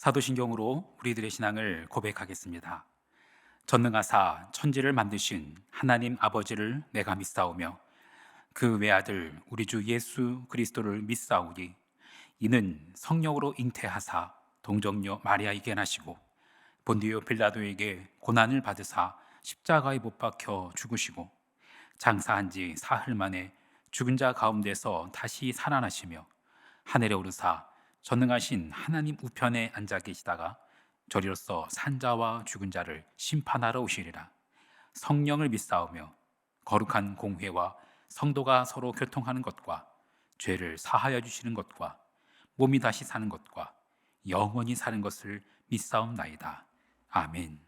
사도신경으로 우리들의 신앙을 고백하겠습니다. 전능하사 천지를 만드신 하나님 아버지를 내가 믿사오며 그 외아들 우리 주 예수 그리스도를 믿사오니 이는 성령으로 잉태하사 동정녀 마리아에게 나시고 본디오 빌라도에게 고난을 받으사 십자가에 못 박혀 죽으시고 장사한 지 사흘 만에 죽은 자 가운데서 다시 살아나시며 하늘에 오르사 전능하신 하나님 우편에 앉아 계시다가 저리로서 산자와 죽은 자를 심판하러 오시리라. 성령을 믿사오며 거룩한 공회와 성도가 서로 교통하는 것과 죄를 사하여 주시는 것과 몸이 다시 사는 것과 영원히 사는 것을 믿사옵나이다. 아멘.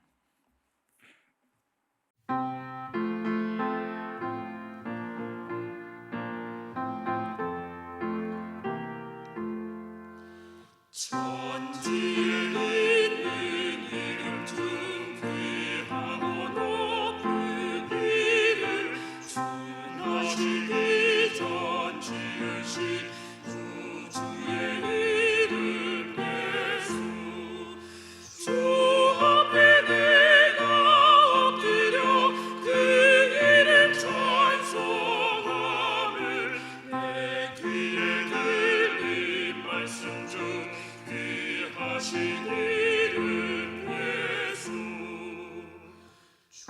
천지에 있는 이름 중 귀하고 높은 이름 준하시기 전 지으신 구주의 이름 예수 주 앞에 내가 엎드려 그 이름 찬송함을 내 귀에 들린 말씀 중 귀하신 이름 예수 주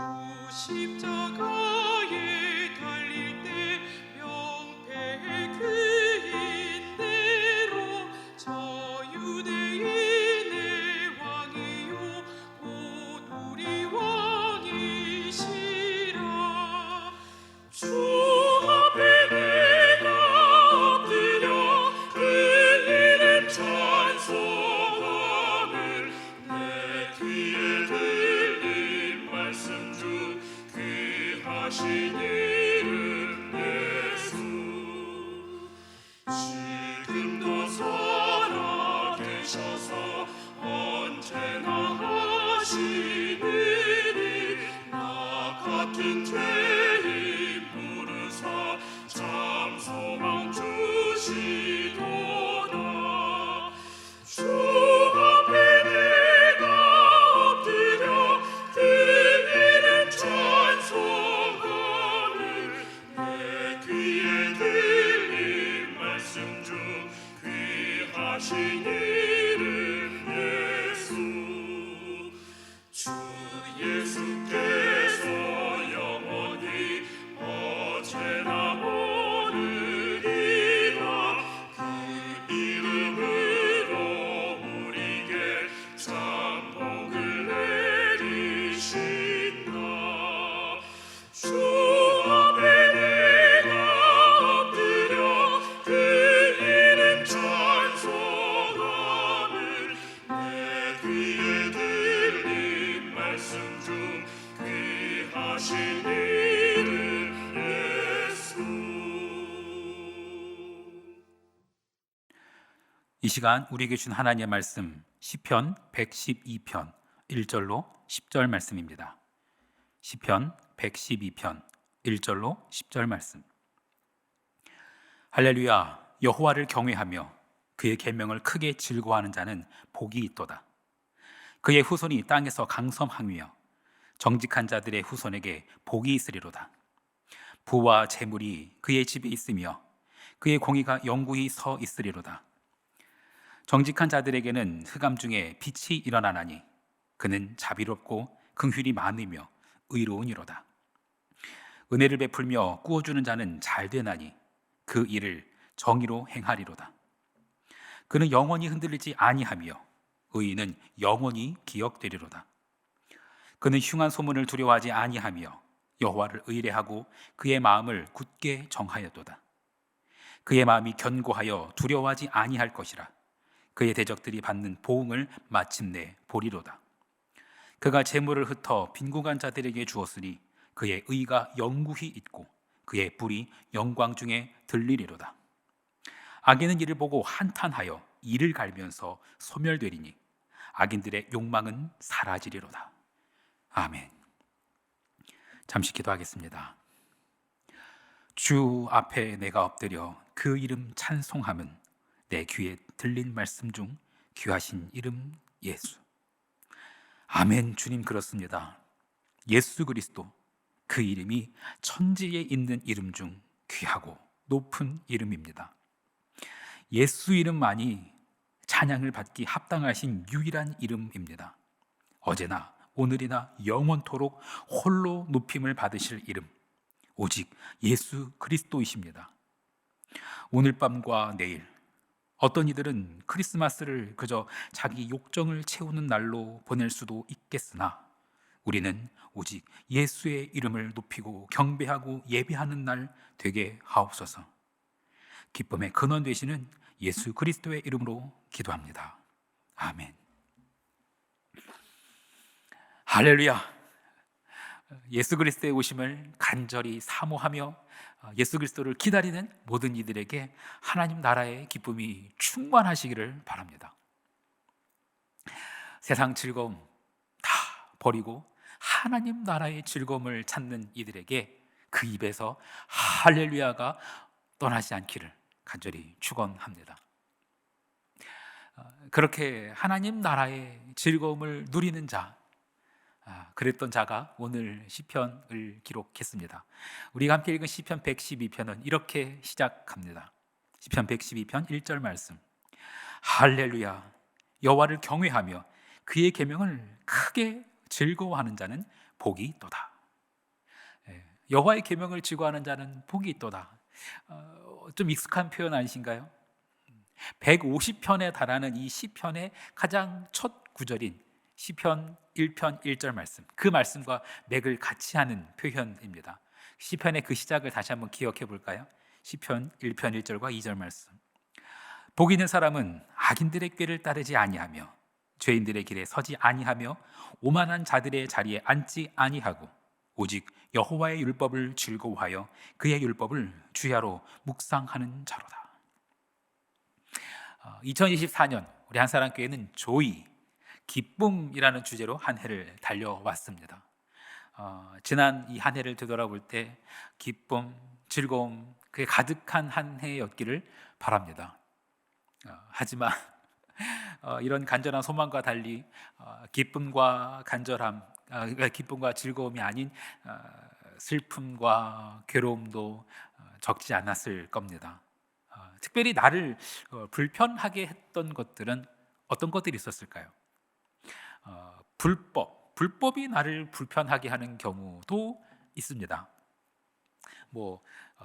십자가에 달릴 때 명패 그인 대로 저 유대인의 왕이요 곧 우리 왕이시라 주 앞에 내가 엎드려 그 이름 찬송함을 내 귀에 들린 말씀 중 귀하신 이름 예수 지금도 살아계셔서 언제나 하시느니 나 같은 죄인 부르사 참 소망 주시도다 주 앞에 내가 엎드려 그 이름 찬송함을 내 귀에 들린 말씀 중 귀하신 이름 예수 주 예수께서 영원히 어제나 오늘이라 그 이름으로 우리에게 참 복을 내리신다 주 앞에 내가 엎드려 그 이름 찬송함을 내 귀에 들린 말씀 중 귀하신 이름 예수 이 시간 우리에게 준 하나님의 말씀 시편 112편 1절로 10절 말씀입니다. 시편 112편 1절로 10절 말씀. 할렐루야. 여호와를 경외하며 그의 계명을 크게 즐거워하는 자는 복이 있도다. 그의 후손이 땅에서 강성하며 정직한 자들의 후손에게 복이 있으리로다. 부와 재물이 그의 집에 있으며 그의 공의가 영구히 서 있으리로다. 정직한 자들에게는 흑암 중에 빛이 일어나나니 그는 자비롭고 긍휼이 많으며 의로우니로다. 은혜를 베풀며 꾸어주는 자는 잘 되나니 그 일을 정의로 행하리로다. 그는 영원히 흔들리지 아니하며 의인은 영원히 기억되리로다. 그는 흉한 소문을 두려워하지 아니하며 여호와를 의뢰하고 그의 마음을 굳게 정하였도다. 그의 마음이 견고하여 두려워하지 아니할 것이라. 그의 대적들이 받는 보응을 마침내 보리로다. 그가 재물을 흩어 빈궁한 자들에게 주었으니 그의 의가 영구히 있고 그의 뿔이 영광 중에 들리리로다. 악인은 이를 보고 한탄하여 이를 갈면서 소멸되리니 악인들의 욕망은 사라지리로다. 아멘. 잠시 기도하겠습니다. 주 앞에 내가 엎드려 그 이름 찬송함은 내 귀에 들린 말씀 중 귀하신 이름이옵나이다. 예수. 아멘. 주님, 그렇습니다. 예수 그리스도, 그 이름이 천지에 있는 이름 중 귀하고 높은 이름입니다. 예수 이름만이 찬양을 받기 합당하신 유일한 이름입니다. 어제나 오늘이나 영원토록 홀로 높임을 받으실 이름, 오직 예수 그리스도이십니다. 오늘 밤과 내일, 어떤 이들은 크리스마스를 그저 자기 욕정을 채우는 날로 보낼 수도 있겠으나 우리는 오직 예수의 이름을 높이고 경배하고 예배하는 날 되게 하옵소서. 기쁨의 근원 되시는 예수 그리스도의 이름으로 기도합니다. 아멘. 할렐루야. 예수 그리스도의 오심을 간절히 사모하며 예수 그리스도를 기다리는 모든 이들에게 하나님 나라의 기쁨이 충만하시기를 바랍니다. 세상 즐거움 다 버리고 하나님 나라의 즐거움을 찾는 이들에게 그 입에서 할렐루야가 떠나지 않기를 간절히 축원합니다. 그렇게 하나님 나라의 즐거움을 누리는 자, 그랬던 자가 오늘 시편을 기록했습니다. 우리가 함께 읽은 시편 112편은 이렇게 시작합니다. 시편 112편 1절 말씀. 할렐루야, 여호와를 경외하며 그의 계명을 크게 즐거워하는 자는 복이 있도다. 여호와의 계명을 즐거워하는 자는 복이 있도다. 좀 익숙한 표현 아니신가요? 150편에 달하는 이 시편의 가장 첫 구절인 시편 1편 1절 말씀, 그 말씀과 맥을 같이 하는 표현입니다. 시편의 그 시작을 다시 한번 기억해 볼까요? 시편 1편 1절과 2절 말씀. 복 있는 사람은 악인들의 꾀를 따르지 아니하며 죄인들의 길에 서지 아니하며 오만한 자들의 자리에 앉지 아니하고 오직 여호와의 율법을 즐거워하여 그의 율법을 주야로 묵상하는 자로다. 2024년 우리 한사람교회는 조이, 기쁨이라는 주제로 한 해를 달려왔습니다. 지난 이 한 해를 되돌아볼 때 기쁨, 즐거움, 그게 가득한 한 해였기를 바랍니다. 하지만 이런 간절한 소망과 달리 기쁨과 간절함, 기쁨과 즐거움이 아닌 슬픔과 괴로움도 적지 않았을 겁니다. 특별히 나를 불편하게 했던 것들은 어떤 것들이 있었을까요? 불법이 나를 불편하게 하는 경우도 있습니다.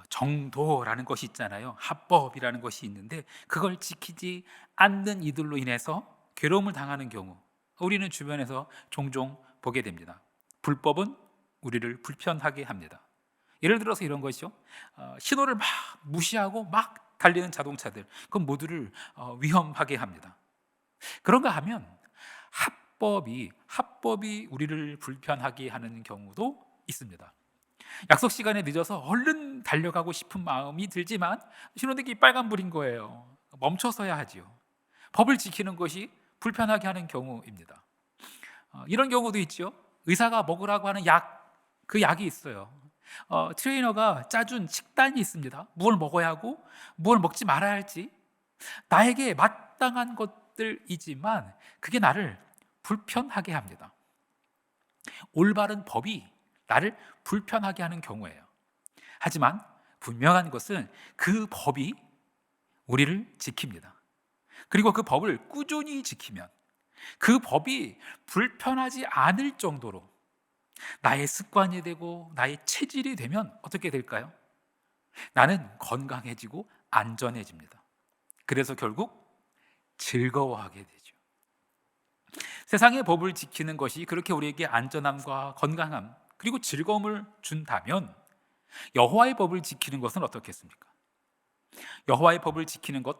정도라는 것이 있잖아요. 합법이라는 것이 있는데 그걸 지키지 않는 이들로 인해서 괴로움을 당하는 경우, 우리는 주변에서 종종 보게 됩니다. 불법은 우리를 불편하게 합니다. 예를 들어서 이런 것이죠. 신호를 막 무시하고 막 달리는 자동차들, 그건 모두를 위험하게 합니다. 그런가 하면 합법이 우리를 불편하게 하는 경우도 있습니다. 약속 시간에 늦어서 얼른 달려가고 싶은 마음이 들지만 신호등이 빨간불인 거예요. 멈춰서야 하지요. 법을 지키는 것이 불편하게 하는 경우입니다. 이런 경우도 있죠. 의사가 먹으라고 하는 그 약이 있어요. 트레이너가 짜준 식단이 있습니다. 무엇을 먹어야 하고 무엇을 먹지 말아야 할지, 나에게 마땅한 것들이지만 그게 나를 불편하게 합니다. 올바른 법이 나를 불편하게 하는 경우예요. 하지만 분명한 것은 그 법이 우리를 지킵니다. 그리고 그 법을 꾸준히 지키면 그 법이 불편하지 않을 정도로 나의 습관이 되고 나의 체질이 되면 어떻게 될까요? 나는 건강해지고 안전해집니다. 그래서 결국 즐거워하게 되죠. 세상의 법을 지키는 것이 그렇게 우리에게 안전함과 건강함 그리고 즐거움을 준다면 여호와의 법을 지키는 것은 어떻겠습니까? 여호와의 법을 지키는 것,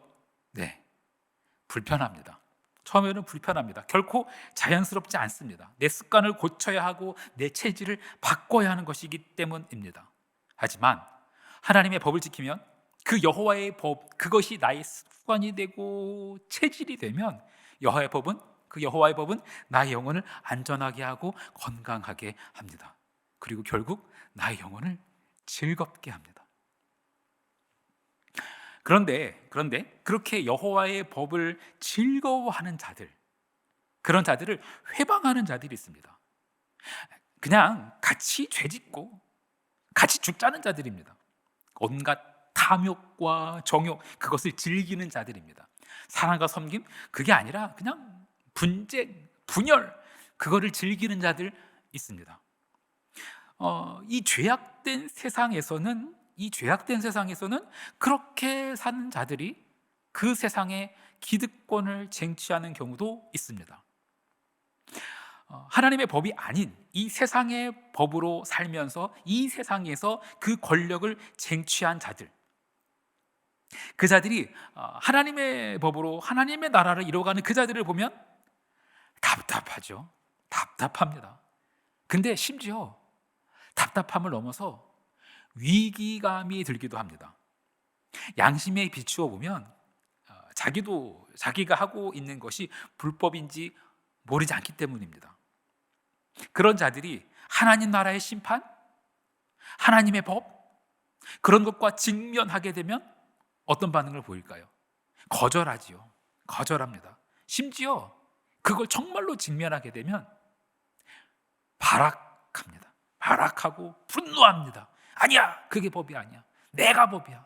불편합니다. 처음에는 불편합니다. 결코 자연스럽지 않습니다. 내 습관을 고쳐야 하고 내 체질을 바꿔야 하는 것이기 때문입니다. 하지만 하나님의 법을 지키면 그 여호와의 법, 그것이 나의 습관이 되고 체질이 되면 여호와의 법은 나의 영혼을 안전하게 하고 건강하게 합니다. 그리고 결국 나의 영혼을 즐겁게 합니다. 그런데 그렇게 여호와의 법을 즐거워하는 자들, 그런 자들을 회방하는 자들이 있습니다. 그냥 같이 죄짓고 같이 죽자는 자들입니다. 온갖 탐욕과 정욕, 그것을 즐기는 자들입니다. 사랑과 섬김, 그게 아니라 그냥 분쟁, 분열, 그거를 즐기는 자들 있습니다. 이 죄악된 세상에서는 그렇게 사는 자들이 그 세상의 기득권을 쟁취하는 경우도 있습니다. 하나님의 법이 아닌 이 세상의 법으로 살면서 이 세상에서 그 권력을 쟁취한 자들, 그 자들이 하나님의 법으로 하나님의 나라를 이뤄가는 그 자들을 보면 답답하죠. 답답합니다. 근데 심지어 답답함을 넘어서 위기감이 들기도 합니다. 양심에 비추어 보면 자기가 하고 있는 것이 불법인지 모르지 않기 때문입니다. 그런 자들이 하나님 나라의 심판, 하나님의 법, 그런 것과 직면하게 되면 어떤 반응을 보일까요? 거절하지요. 거절합니다. 심지어 그걸 정말로 직면하게 되면 발악합니다. 발악하고 분노합니다. 아니야, 그게 법이 아니야. 내가 법이야.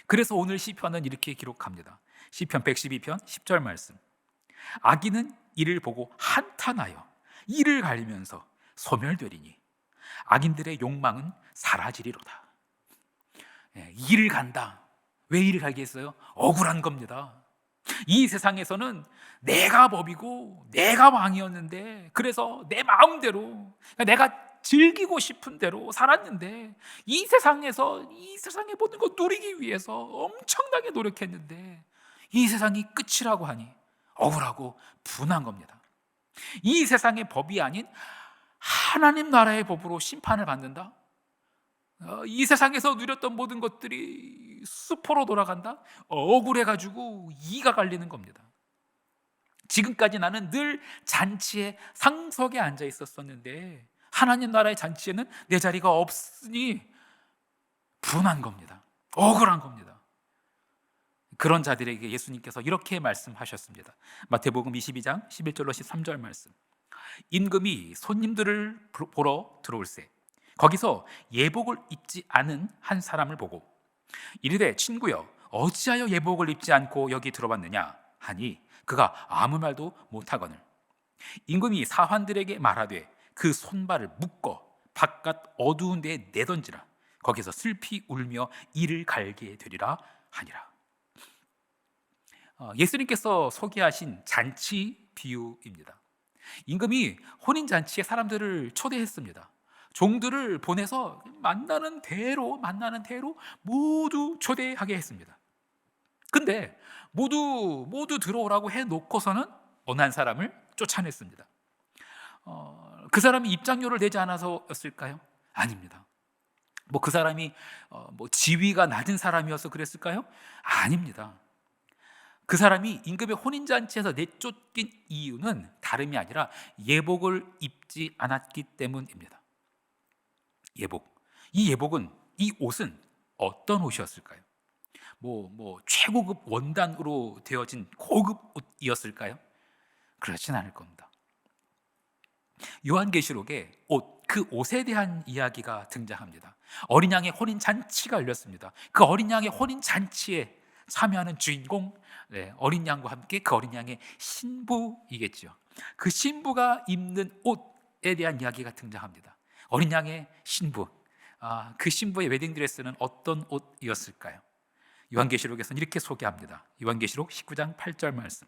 그래서 오늘 시편은 이렇게 기록합니다. 시편 112편 10절 말씀. 악인은 이를 보고 한탄하여 이를 갈리면서 소멸되리니 악인들의 욕망은 사라지리로다. 이를 간다. 왜 이를 갈겠어요? 억울한 겁니다. 이 세상에서는 내가 법이고 내가 왕이었는데, 그래서 내 마음대로 내가 즐기고 싶은 대로 살았는데, 이 세상의 모든 걸 누리기 위해서 엄청나게 노력했는데 이 세상이 끝이라고 하니 억울하고 분한 겁니다. 이 세상의 법이 아닌 하나님 나라의 법으로 심판을 받는다? 이 세상에서 누렸던 모든 것들이 수포로 돌아간다? 억울해가지고 이가 갈리는 겁니다. 지금까지 나는 늘 잔치의 상석에 앉아 있었었는데 하나님 나라의 잔치에는 내 자리가 없으니 분한 겁니다. 억울한 겁니다. 그런 자들에게 예수님께서 이렇게 말씀하셨습니다. 마태복음 22장 11절로 13절 말씀. 임금이 손님들을 보러 들어올세 거기서 예복을 입지 않은 한 사람을 보고 이르되 친구여 어찌하여 예복을 입지 않고 여기 들어왔느냐 하니 그가 아무 말도 못하거늘 임금이 사환들에게 말하되 그 손발을 묶어 바깥 어두운 데에 내던지라 거기서 슬피 울며 이를 갈게 되리라 하니라. 예수님께서 소개하신 잔치 비유입니다. 임금이 혼인잔치에 사람들을 초대했습니다. 종들을 보내서 만나는 대로 모두 초대하게 했습니다. 근데 모두 들어오라고 해놓고서는 어느 한 사람을 쫓아냈습니다. 그 사람이 입장료를 내지 않아서였을까요? 아닙니다. 그 사람이 지위가 낮은 사람이어서 그랬을까요? 아닙니다. 그 사람이 임금의 혼인잔치에서 내쫓긴 이유는 다름이 아니라 예복을 입지 않았기 때문입니다. 이 옷은 어떤 옷이었을까요? 최고급 원단으로 되어진 고급 옷이었을까요? 그렇진 않을 겁니다. 요한계시록에 그 옷에 대한 이야기가 등장합니다. 어린 양의 혼인 잔치가 열렸습니다. 그 어린 양의 혼인 잔치에 참여하는 주인공, 어린 양과 함께 그 어린 양의 신부이겠죠. 그 신부가 입는 옷에 대한 이야기가 등장합니다. 어린 양의 신부, 그 신부의 웨딩드레스는 어떤 옷이었을까요? 요한계시록에서는 이렇게 소개합니다. 요한계시록 19장 8절 말씀.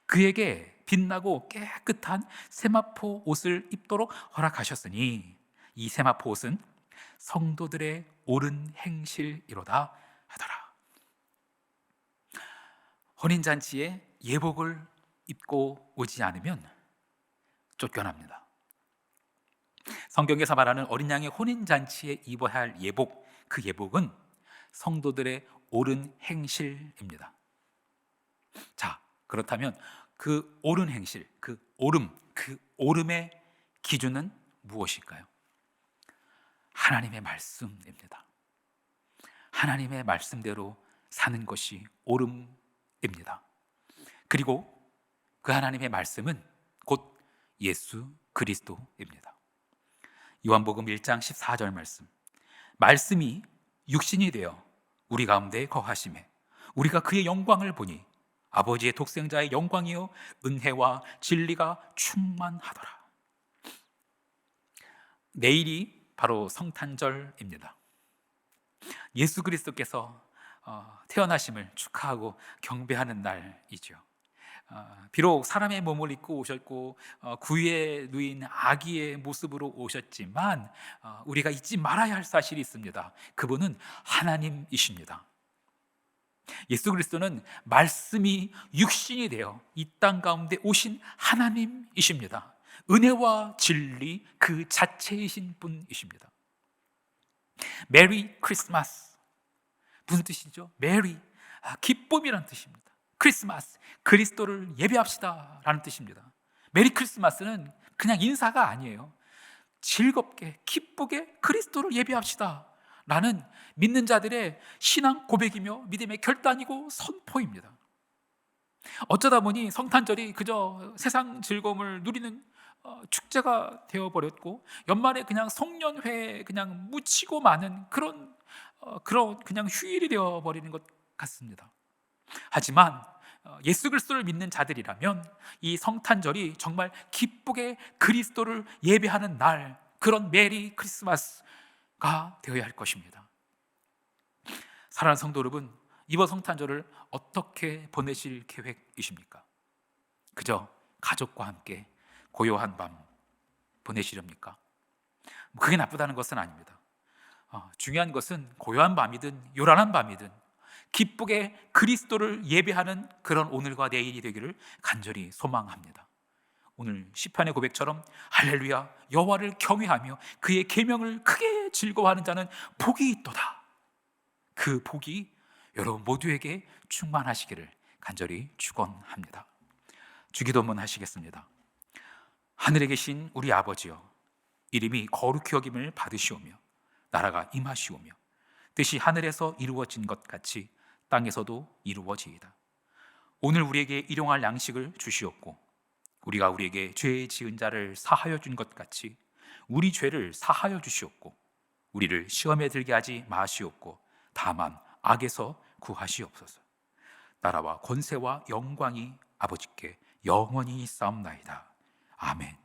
그에게 빛나고 깨끗한 세마포 옷을 입도록 허락하셨으니 이 세마포 옷은 성도들의 옳은 행실이로다 하더라. 혼인잔치에 예복을 입고 오지 않으면 쫓겨납니다. 성경에서 말하는 어린 양의 혼인잔치에 입어야 할 예복, 그 예복은 성도들의 옳은 행실입니다. 자, 그렇다면 그 옳은 행실, 그 옳음의 기준은 무엇일까요? 하나님의 말씀입니다. 하나님의 말씀대로 사는 것이 옳음입니다. 그리고 그 하나님의 말씀은 곧 예수 그리스도입니다. 요한복음 1장 14절 말씀, 말씀이 육신이 되어 우리 가운데 거하심에 우리가 그의 영광을 보니 아버지의 독생자의 영광이요 은혜와 진리가 충만하더라. 내일이 바로 성탄절입니다. 예수 그리스도께서 태어나심을 축하하고 경배하는 날이죠. 비록 사람의 몸을 입고 오셨고 구유에 누인 아기의 모습으로 오셨지만 우리가 잊지 말아야 할 사실이 있습니다. 그분은 하나님이십니다. 예수 그리스도는 말씀이 육신이 되어 이 땅 가운데 오신 하나님이십니다. 은혜와 진리 그 자체이신 분이십니다. 메리 크리스마스, 무슨 뜻이죠? 메리, 기쁨이란 뜻입니다. 크리스마스, 그리스도를 예배합시다 라는 뜻입니다. 메리 크리스마스는 그냥 인사가 아니에요. 즐겁게 기쁘게 그리스도를 예배합시다 라는 믿는 자들의 신앙 고백이며 믿음의 결단이고 선포입니다. 어쩌다 보니 성탄절이 그저 세상 즐거움을 누리는 축제가 되어버렸고 연말에 그냥 송년회에 그냥 묻히고 마는 그런 그냥 휴일이 되어버리는 것 같습니다. 하지만 예수 그리스도를 믿는 자들이라면 이 성탄절이 정말 기쁘게 그리스도를 예배하는 날, 그런 메리 크리스마스가 되어야 할 것입니다. 사랑하는 성도 여러분, 이번 성탄절을 어떻게 보내실 계획이십니까? 그저 가족과 함께 고요한 밤 보내시렵니까? 그게 나쁘다는 것은 아닙니다. 중요한 것은 고요한 밤이든 요란한 밤이든 기쁘게 그리스도를 예배하는 그런 오늘과 내일이 되기를 간절히 소망합니다. 오늘 시편의 고백처럼 할렐루야 여호와를 경외하며 그의 계명을 크게 즐거워하는 자는 복이 있도다. 그 복이 여러분 모두에게 충만하시기를 간절히 축원합니다. 주기도문 하시겠습니다. 하늘에 계신 우리 아버지여, 이름이 거룩히 여김을 받으시오며 나라가 임하시오며 뜻이 하늘에서 이루어진 것 같이 땅에서도 이루어지이다. 오늘 우리에게 일용할 양식을 주시옵고 우리가 우리에게 죄 지은 자를 사하여 준 것 같이 우리 죄를 사하여 주시옵고 우리를 시험에 들게 하지 마시옵고 다만 악에서 구하시옵소서. 나라와 권세와 영광이 아버지께 영원히 싸움나이다. 아멘.